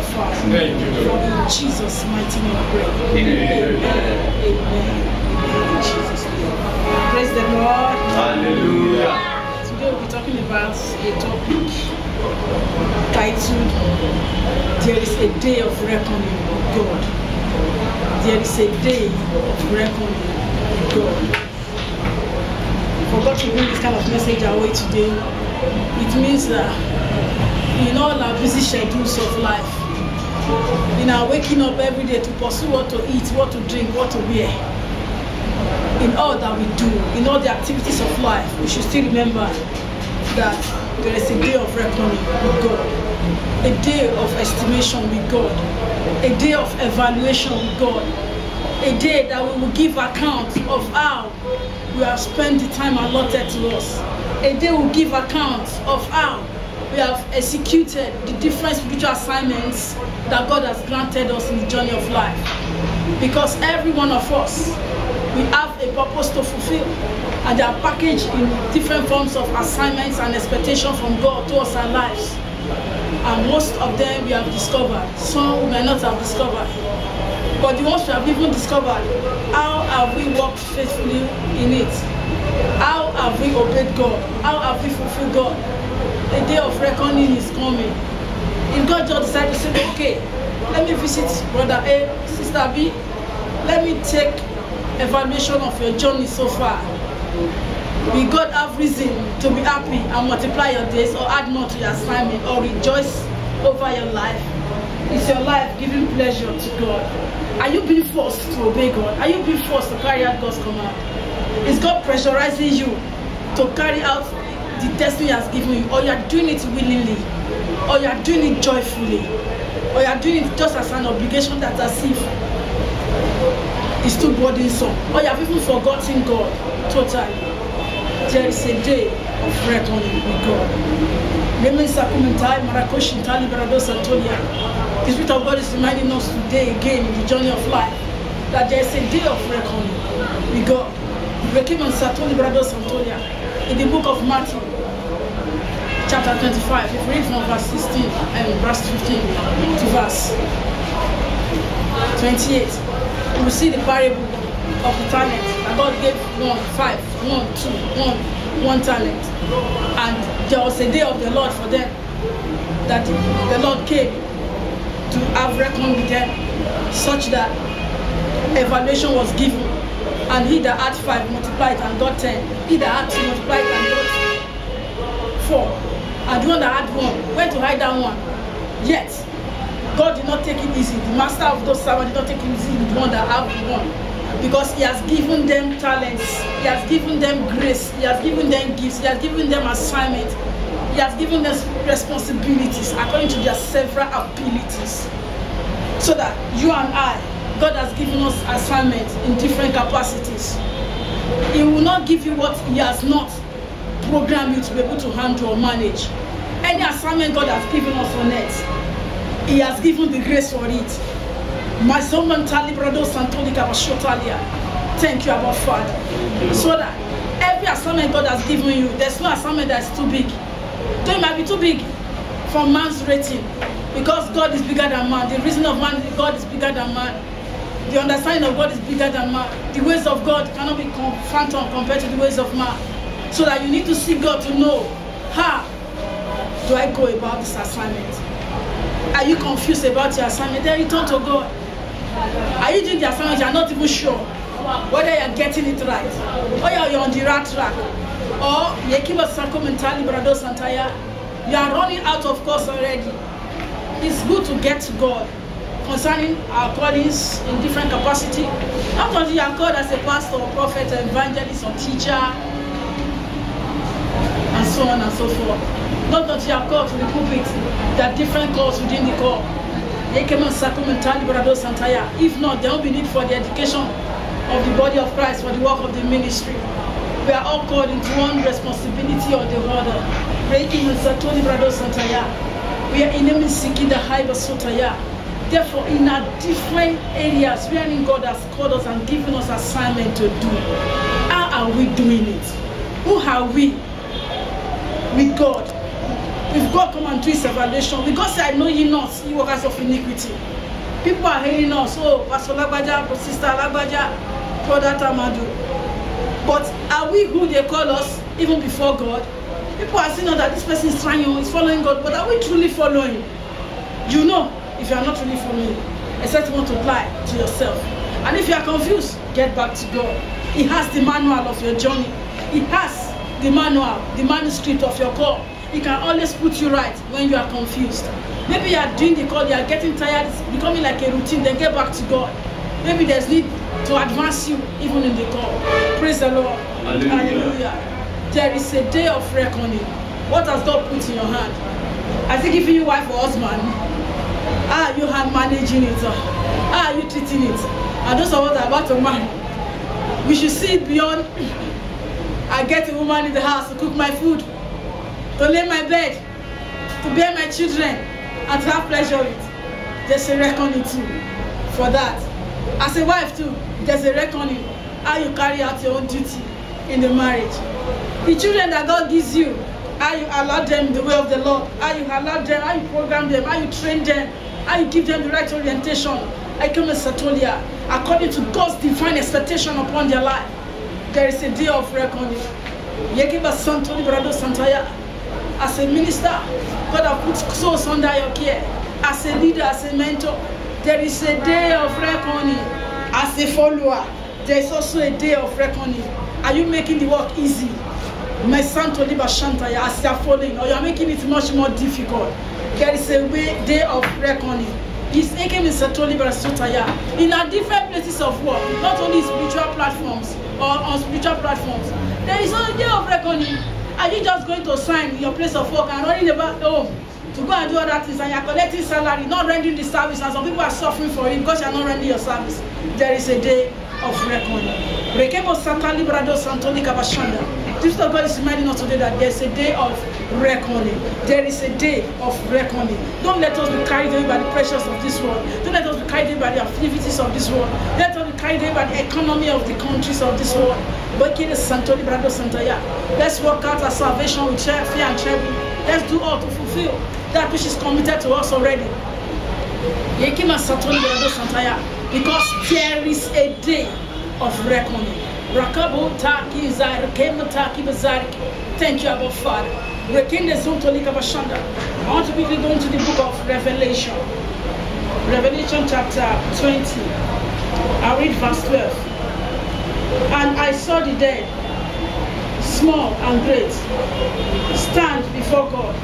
Abba Father. For in Jesus' mighty name I pray. Amen. Amen. In Jesus' name. Praise the Lord. Hallelujah. Today we'll be talking about a topic titled There is a Day of Reckoning with God. There is a day of reckoning with God. For God to bring this kind of message our way today, it means that in all our busy schedules of life, in our waking up every day to pursue what to eat, what to drink, what to wear, in all that we do, in all the activities of life, we should still remember that there is a day of reckoning with God, a day of estimation with God, a day of evaluation with God, a day that we will give account of how we have spent the time allotted to us, a day we will give account of how we have executed the different spiritual assignments that God has granted us in the journey of life. Because every one of us, we have a purpose to fulfill, and they are packaged in different forms of assignments and expectations from God towards our lives. And most of them we have discovered. Some we may not have discovered. But the ones we have even discovered, how have we walked faithfully in it? How have we obeyed God? How have we fulfilled God? A day of reckoning is coming. If God just decided to say, okay, let me visit Brother A, Sister B, let me take evaluation of your journey so far. Will God have reason to be happy and multiply your days, or add more to your assignment, or rejoice over your life? Is your life giving pleasure to God? Are you being forced to obey God? Are you being forced to carry out God's command? Is God pressurizing you to carry out the destiny He has given you, or you are doing it willingly, or you are doing it joyfully, or you are doing it just as an obligation that as if it's too burdensome, or you have even forgotten God totally? There is a day of reckoning with God. The Spirit of God is reminding us today again in the journey of life that there is a day of reckoning with God. In the book of Matthew, chapter 25, if we read from verse 16 and verse 15 to verse 28, we will see the parable of the talent that God gave 1, 5, 1, 2, 1 talent. And there was a day of the Lord for them, that the Lord came to have reckoned with them, such that evaluation was given. And he that had 5 multiplied and got 10. He that had 2 multiplied and got 4. And the one that had 1 went to hide that one. Yet, God did not take it easy. The master of those servants did not take it easy with the one that had 1. Because he has given them talents. He has given them grace. He has given them gifts. He has given them assignments. He has given them responsibilities according to their several abilities. So that you and I, God has given us assignments in different capacities. He will not give you what He has not programmed you to be able to handle or manage. Any assignment God has given us on earth, He has given the grace for it. Thank you, Abba Father. So that every assignment God has given you, there's no assignment that is too big. Though it might be too big for man's rating, because God is bigger than man. The reason of man, God is bigger than man. The understanding of God is bigger than man. The ways of God cannot be phantom compared to the ways of man. So that you need to seek God to know, how do I go about this assignment? Are you confused about your assignment? Then return to God. Are you doing the assignment you are not even sure whether you are getting it right, or you are on the right track, or you are running out of course already? It's good to get to God concerning our callings in different capacity. Not only you are called as a pastor, or prophet, or evangelist, or teacher, and so on and so forth. Not that you are called to the pulpit. There are different calls within the call. If not, there will be need for the education of the body of Christ, for the work of the ministry. We are all called into one responsibility or the other. We are in seeking the high Sotaya. Therefore, in our different areas wherein God has called us and given us assignment to do, how are we doing it? Who are we with God? If God come and do his evaluation, we God say, I know ye not, ye workers of iniquity. People are hailing us, oh, Pastor Lagbaja, Sister Lagbaja, Brother Tamadu. But are we who they call us, even before God? People are saying that this person is trying, is following God, but are we truly following? You know, if you are not really following, except you want to lie to yourself. And if you are confused, get back to God. He has the manual of your journey. He has the manual, the manuscript of your call. He can always put you right when you are confused. Maybe you are doing the call, you are getting tired, it's becoming like a routine, then get back to God. Maybe there's need to advance you even in the call. Praise the Lord. Hallelujah. Hallelujah. There is a day of reckoning. What has God put in your hand? Has He given you wife or husband? Are you hand managing it? Are you treating it? And those of us that are about to marry, we should see it beyond. I get a woman in the house to cook my food, to lay my bed, to bear my children, and to have pleasure with. There's a reckoning too for that. As a wife too, there's a reckoning how you carry out your own duty in the marriage. The children that God gives you, how you allow them in the way of the Lord, how you allow them, how you program them, how you train them, how you give them the right orientation. I come as Satolia, according to God's divine expectation upon their life. There is a day of reckoning. Yekiba Santoli Brado Santaya. As a minister, God has put souls under your care. As a leader, as a mentor, there is a day of reckoning. As a follower, there is also a day of reckoning. Are you making the work easy? My Santo Liba Shantaya, as you are following, or you are making it much more difficult. There is a day of reckoning. He's taking in Satoli Brasutaya in our different places of work, not only spiritual platforms or on spiritual platforms. There is a day of reckoning. Are you just going to sign your place of work and running about home to go and do other things, and you are collecting salary, not rendering the service, and some people are suffering for it because you are not rendering your service? There is a day of reckoning. Rekebo Santali Brado Santoli Kabashanda. This God is reminding us today that there's a day of reckoning. There is a day of reckoning. Don't let us be carried away by the pressures of this world. Don't let us be carried away by the activities of this world. Let us be carried away by the economy of the countries of this world. Let's work out our salvation with fear and trembling. Let's do all to fulfill that which is committed to us already. Because there is a day of reckoning. Thank you, Abba Father. I want to quickly go into the book of Revelation. Revelation chapter 20. I'll read verse 12. And I saw the dead, small and great, stand before God.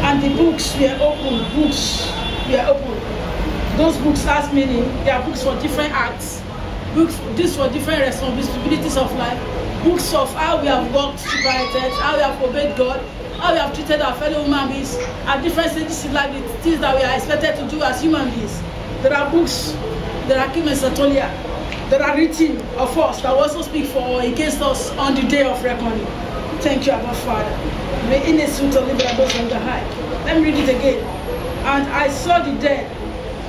And the books were opened. Books were opened. Those books has meaning. They are books for different acts. Books, this for different responsibilities of life. Books of how we have walked upright, how we have obeyed God, how we have treated our fellow human beings at different stages in life, the things that we are expected to do as human beings. There are books, there are Kim and Satolia, that are written of us that will also speak for or against us on the day of reckoning. Thank you, Abba Father. Let me read it again. And I saw the dead,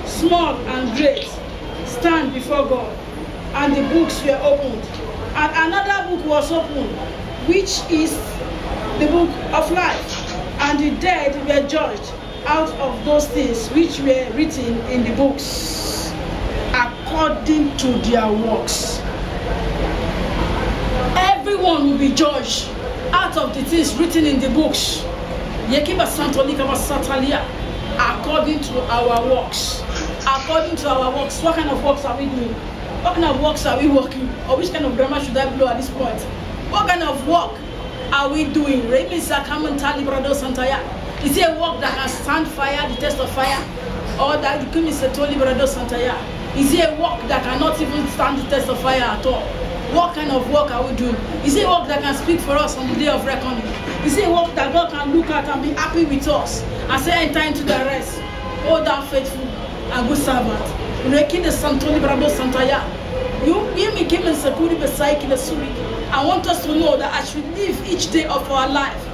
small and great, stand before God. And the books were opened. And another book was opened, which is the book of life. And the dead were judged out of those things which were written in the books, according to their works. Everyone will be judged out of the things written in the books, according to our works. According to our works. What kind of works are we doing? What kind of works are we working? Or which kind of grammar should I blow at this point? What kind of work are we doing? Is it a work that can stand fire, the test of fire? Or that is it a work that cannot even stand the test of fire at all? What kind of work are we doing? Is it a work that can speak for us on the day of reckoning? Is it a work that God can look at and be happy with us and say, enter into the rest? Oh, thou faithful and good servant. I want us to know that as we live each day of our life,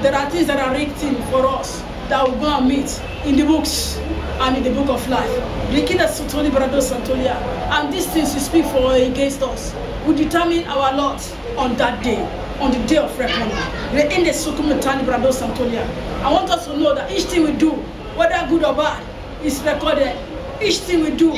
there are things that are written for us that we'll go and meet in the books and in the book of life. And these things we speak for or against us will determine our lot on that day. on the day of reckoning. I want us to know that each thing we do, whether good or bad, is recorded. Each thing we do,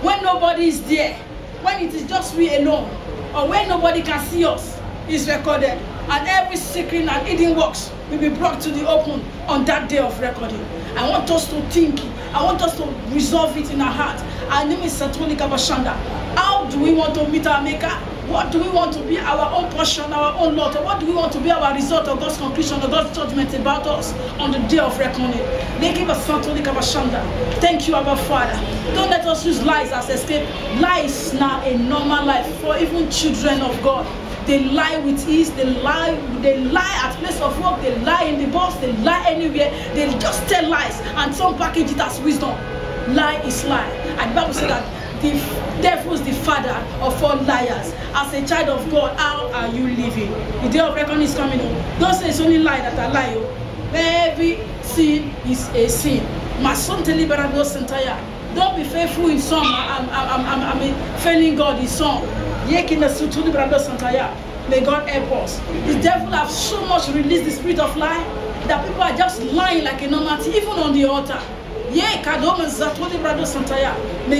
when nobody is there, when it is just we alone, or when nobody can see us, is recorded. And every secret and hidden works will be brought to the open on that day of recording. I want us to think, I want us to resolve it in our heart. Our name is Satonika Bashanda. How do we want to meet our Maker? What do we want to be our own portion, our own lot? Or what do we want to be our result of God's conclusion, of God's judgment about us on the day of reckoning? Thank you, our Father. Don't let us use lies as escape. Lies now a normal life for even children of God. They lie with ease, they lie at place of work, they lie in the bus, they lie anywhere, they just tell lies, and some package it as wisdom. Lie is lie. And the Bible said that the devil is the father of all liars. As a child of God, how are you living? The day of reckoning is coming on. Don't say it's only lie that I lie. Every sin is a sin. Don't be faithful in some. I'm failing God in some. May God help us. The devil have so much released the spirit of lie that people are just lying like a normal thing, even on the altar. May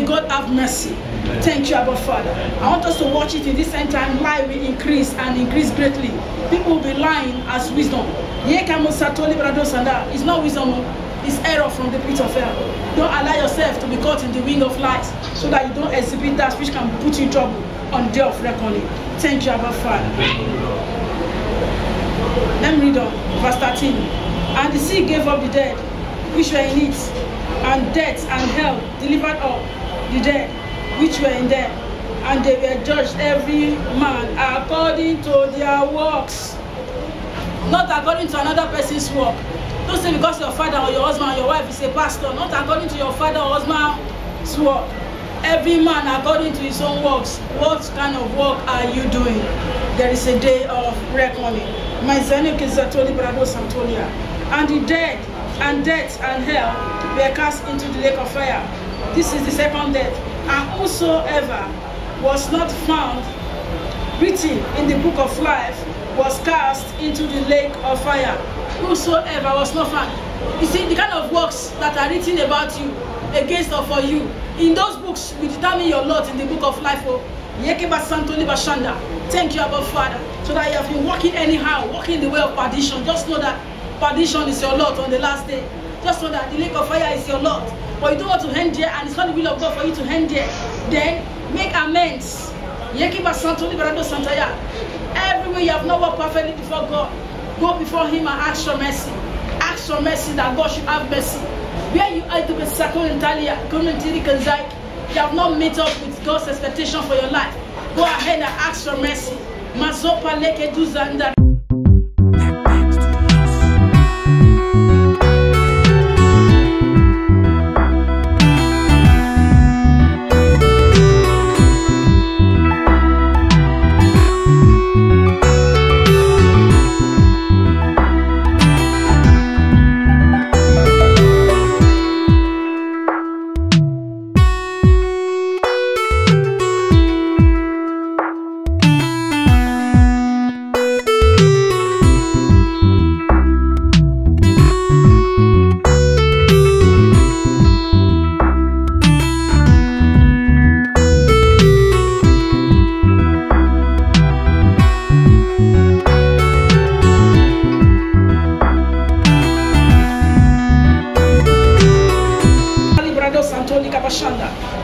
God have mercy. Thank you, Abba Father. I want us to watch it in this end time. Lie will increase and increase greatly. People will be lying as wisdom. It's not wisdom, it's error from the pit of hell. Don't allow yourself to be caught in the wing of lies so that you don't exhibit that which can put you in trouble on the day of reckoning. Thank you, Abba Father. Let me read on verse 13. And the sea gave up the dead which were in it, and death and hell delivered up the dead which were in them, and they were judged every man according to their works, not according to another person's work. Don't say because your father or your husband or your wife is a pastor, not according to your father or husband's work. Every man according to his own works. What kind of work are you doing? There is a day of reckoning. And the dead and death and hell were cast into the lake of fire. This is the second death. And whosoever was not found written in the book of life was cast into the lake of fire. Whosoever was not found. You see, the kind of works that are written about you, against or for you, in those books will determine your lot in the book of life. Thank you, Abba Father, so that you have been walking anyhow, walking the way of perdition. Just know that perdition is your lot on the last day. Just know that the lake of fire is your lot. But you don't want to end there, and it's not the will of God for you to end there. Then make amends. Everywhere you have not walked perfectly before God, go before Him and ask for mercy. Ask for mercy that God should have mercy. Where you are to be you have not met up with God's expectation for your life, go ahead and ask for mercy.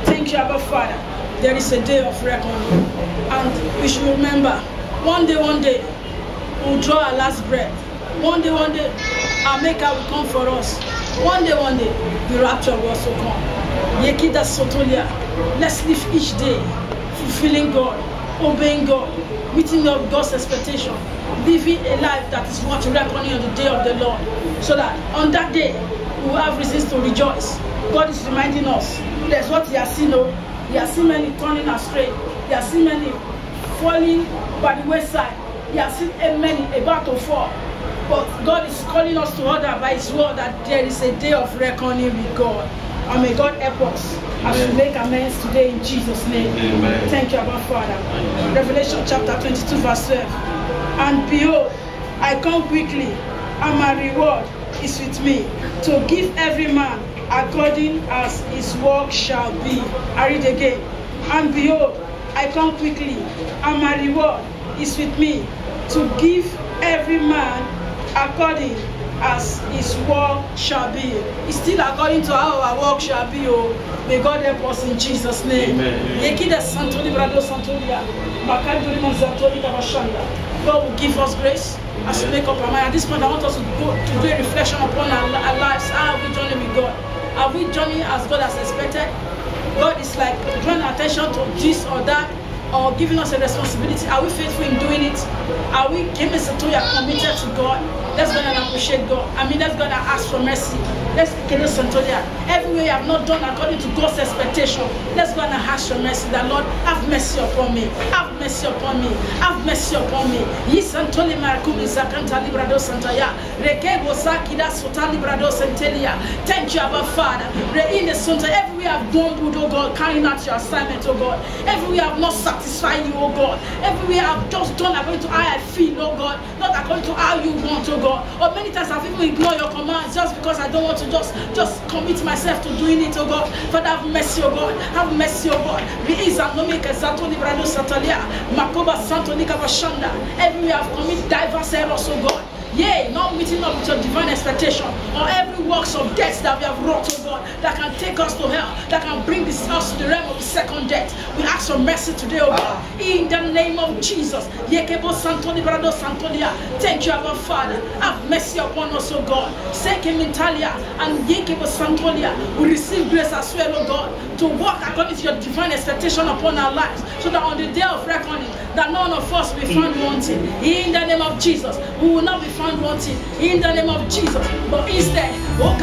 Thank you, Abba Father. There is a day of reckoning, and we should remember, one day, we'll draw our last breath. One day, our Maker will come for us. One day, the rapture will also come. Let's live each day fulfilling God, obeying God, meeting up God's expectation, living a life that is worth reckoning on the day of the Lord, so that on that day we will have reasons to rejoice. God is reminding us, there's what He has seen. He has seen many turning astray. He has seen many falling by the wayside. He has seen many about to fall. But God is calling us to order by His word that there is a day of reckoning with God. And may God help us as we make amends today in Jesus' name. Amen. Thank you, Abba Father. Revelation chapter 22, verse 12. And behold, I come quickly, and my reward is with me, to give every man according as his work shall be. I read again. And behold, I come quickly, and my reward is with me, to give every man according as his work shall be. It's still according to how our work shall be. Oh, may God help us in Jesus' name. Amen. God will give us grace as we make up our mind. At this point, I want us to do a reflection upon our lives. How are we journeying with God? Are we journeying as God has expected? God is like drawing attention to this or that, or giving us a responsibility. Are we faithful in doing it? Are we committed to God? Let's go and appreciate God. Let's go and ask for mercy. Let's get us everywhere you have not done according to God's expectation. Let's go and ask for mercy. That Lord, have mercy upon me. Have mercy upon me. Have mercy upon me. Yisantoli marakumi zakanta librado santaya. Rekego sakida sota librado santelia. Thank you, Abba Father. In the Santa, everywhere I've done good, oh God, carrying out your assignment, oh God. Everywhere I've not satisfied you, oh God. Everywhere I've just done according to how I feel, oh God. Not according to how you want, oh God. Or many times I've even ignored your commands just because I don't want to just commit myself to doing it, oh God. Father, have mercy, oh God. Have mercy, oh God. Everywhere I've committed diverse errors, oh God. Yea, not meeting up with your divine expectation, or every works of death that we have wrought, oh God, that can take us to hell, that can bring this house to the realm of the second death. We ask for mercy today, oh God, in the name of Jesus. Thank you, Abba Father. Have mercy upon us, oh God. And we receive grace as well, oh God, to walk according to your divine expectation upon our lives, so that on the day of reckoning, that none of us will be found wanting. In the name of Jesus, we will not be found wanting. In the name of Jesus, but instead, that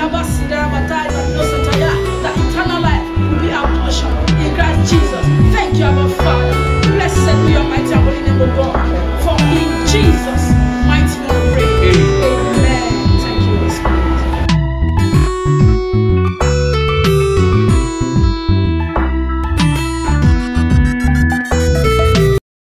eternal life will be our portion in Christ Jesus. Thank you, Abba Father. Blessed be your mighty and holy name, O God.